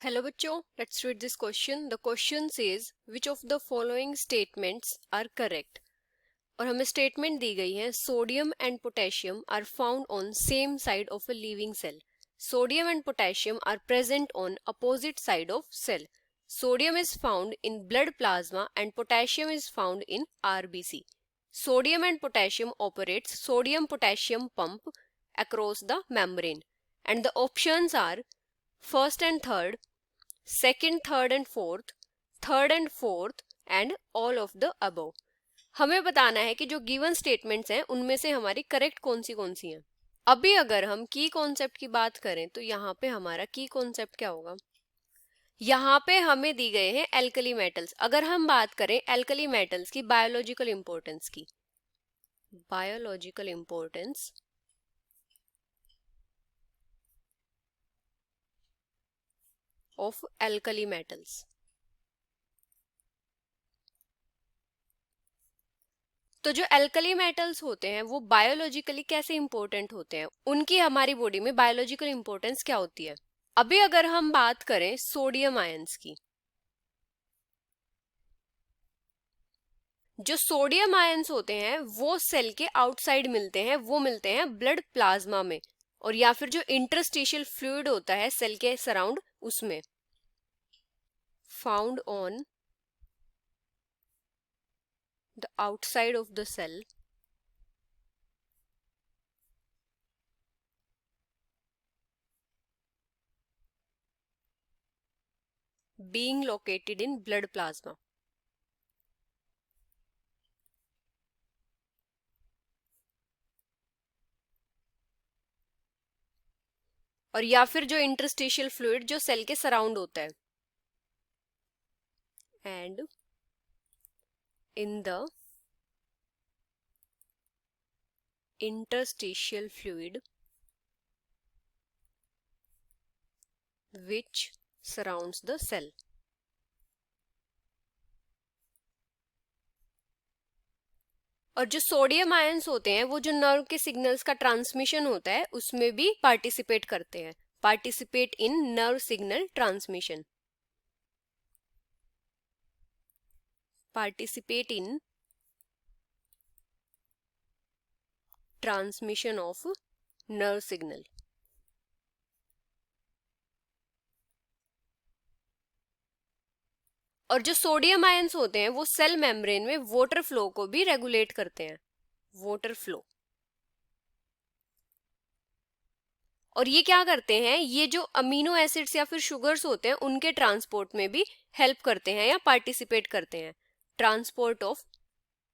Hello बच्चों, let's read this question. The question says which of the following statements are correct? और हमें statement दी गई है sodium and potassium are found on same side of a living cell. Sodium and potassium are present on opposite side of cell. Sodium is found in blood plasma and potassium is found in RBC. Sodium and potassium operates sodium potassium pump across the membrane. And the options are first and third, second, third and fourth and all of the above. हमें बताना है कि जो given statements हैं उनमें से हमारी correct कौन सी हैं. अभी अगर हम की कॉन्सेप्ट की बात करें तो यहाँ पे हमारा की कॉन्सेप्ट क्या होगा. यहाँ पे हमें दी गए हैं एल्कली मेटल्स. अगर हम बात करें एल्कली मेटल्स की biological importance of alkali metals, तो जो एल्कली मेटल्स होते हैं वो बायोलॉजिकली कैसे इंपॉर्टेंट होते हैं, उनकी हमारी बॉडी में बायोलॉजिकल इंपॉर्टेंस क्या होती है. अभी अगर हम बात करें सोडियम आयंस की, जो सोडियम आयंस होते हैं वो सेल के आउटसाइड मिलते हैं, वो मिलते हैं ब्लड प्लाज्मा में और या फिर जो इंटरस्टिशियल फ्लूइड होता है सेल के सराउंड उसमें. Found on the outside of the cell being located in blood plasma. और या फिर जो इंटरस्टिशियल फ्लूइड जो सेल के सराउंड होता है. And in the interstitial fluid which surrounds the cell. और जो सोडियम आयंस होते हैं वो जो नर्व के सिग्नल्स का ट्रांसमिशन होता है उसमें भी पार्टिसिपेट करते हैं. Participate in nerve signal transmission. Participate in transmission of nerve signal. और जो सोडियम आयंस होते हैं वो सेल मेम्ब्रेन में वाटर फ्लो को भी रेगुलेट करते हैं. Water flow. और ये क्या करते हैं, ये जो अमीनो एसिड्स या फिर शुगर्स होते हैं उनके ट्रांसपोर्ट में भी हेल्प करते हैं या पार्टिसिपेट करते हैं. Transport of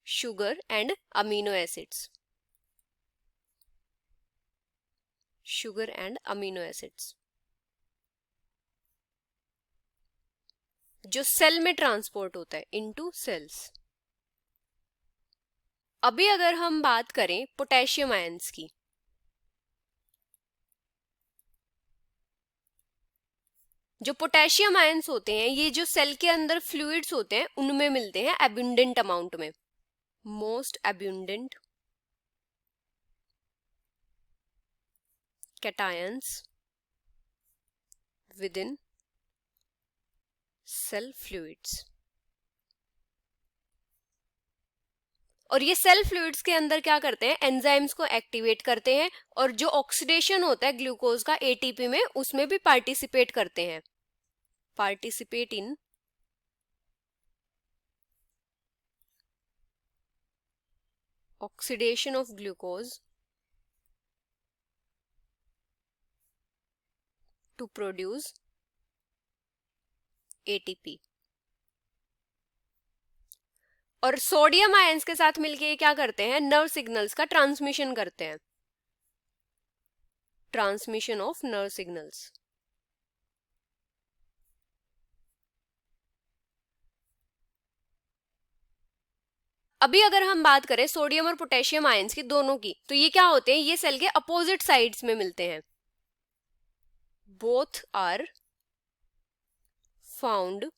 sugar and amino acids. Sugar and amino acids जो सेल में ट्रांसपोर्ट होता है इनटू सेल्स. अभी अगर हम बात करें पोटेशियम आयंस की, जो पोटेशियम आयंस होते हैं ये जो सेल के अंदर फ्लूइड्स होते हैं उनमें मिलते हैं एब्यूंडेंट अमाउंट में. Most abundant cations within cell fluids. और ये सेल फ्लूइड्स के अंदर क्या करते हैं, एंजाइम्स को एक्टिवेट करते हैं और जो ऑक्सीडेशन होता है ग्लूकोज का एटीपी में उसमें भी पार्टिसिपेट करते हैं. Participate in oxidation of glucose to produce ATP. और सोडियम आयंस के साथ मिलके ये क्या करते हैं, नर्व सिग्नल्स का ट्रांसमिशन करते हैं. Transmission of nerve signals. अभी अगर हम बात करें सोडियम और पोटेशियम आयंस की दोनों की, तो ये क्या होते हैं, ये सेल के अपोजिट साइड्स में मिलते हैं. Both are found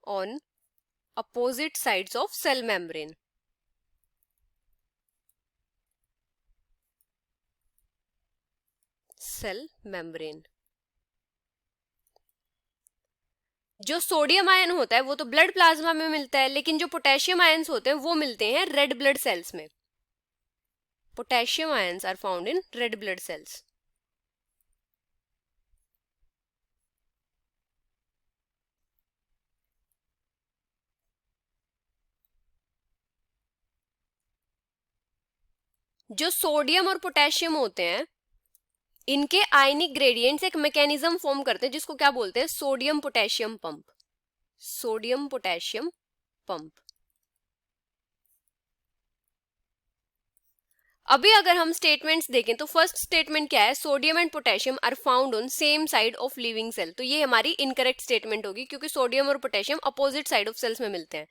on opposite sides of cell membrane. Cell membrane. जो सोडियम आयन होता है वो तो ब्लड प्लाज्मा में मिलता है, लेकिन जो पोटेशियम आयंस होते हैं वो मिलते हैं रेड ब्लड सेल्स में। Potassium ions are found in red blood cells. जो सोडियम और पोटेशियम होते हैं इनके आयनिक ग्रेडियंट्स एक मैकेनिज्म फॉर्म करते हैं जिसको क्या बोलते हैं, sodium potassium pump. Sodium potassium pump. अभी अगर हम स्टेटमेंट्स देखें तो फर्स्ट स्टेटमेंट क्या है, sodium and potassium are found on same side of living cell. तो ये हमारी इनकरेक्ट स्टेटमेंट होगी क्योंकि सोडियम और potassium opposite side of cells में मिलते हैं।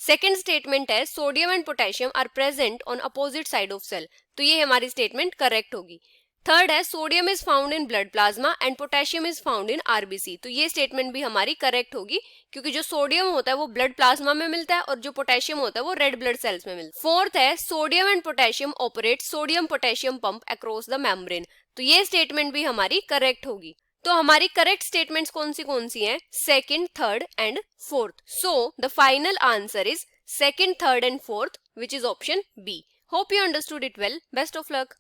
सेकेंड स्टेटमेंट है sodium and potassium are present on opposite side of cell. तो ये हमारी स्टेटमेंट करेक्ट होगी। थर्ड है sodium is found in blood plasma and potassium is found in RBC. तो ये स्टेटमेंट भी हमारी करेक्ट होगी क्योंकि जो सोडियम होता है वो ब्लड प्लाज्मा में मिलता है और जो पोटेशियम होता है वो रेड ब्लड सेल्स में मिलता है। फोर्थ है sodium and potassium operate sodium potassium pump across the membrane. तो ये स्टेटमेंट भी हमारी करेक्ट होगी। तो हमारी करेक्ट स्टेटमेंट्स कौन सी हैं, second, third and fourth. So the final answer is second, third and fourth, which is option B. Hope you understood it well. Best of luck.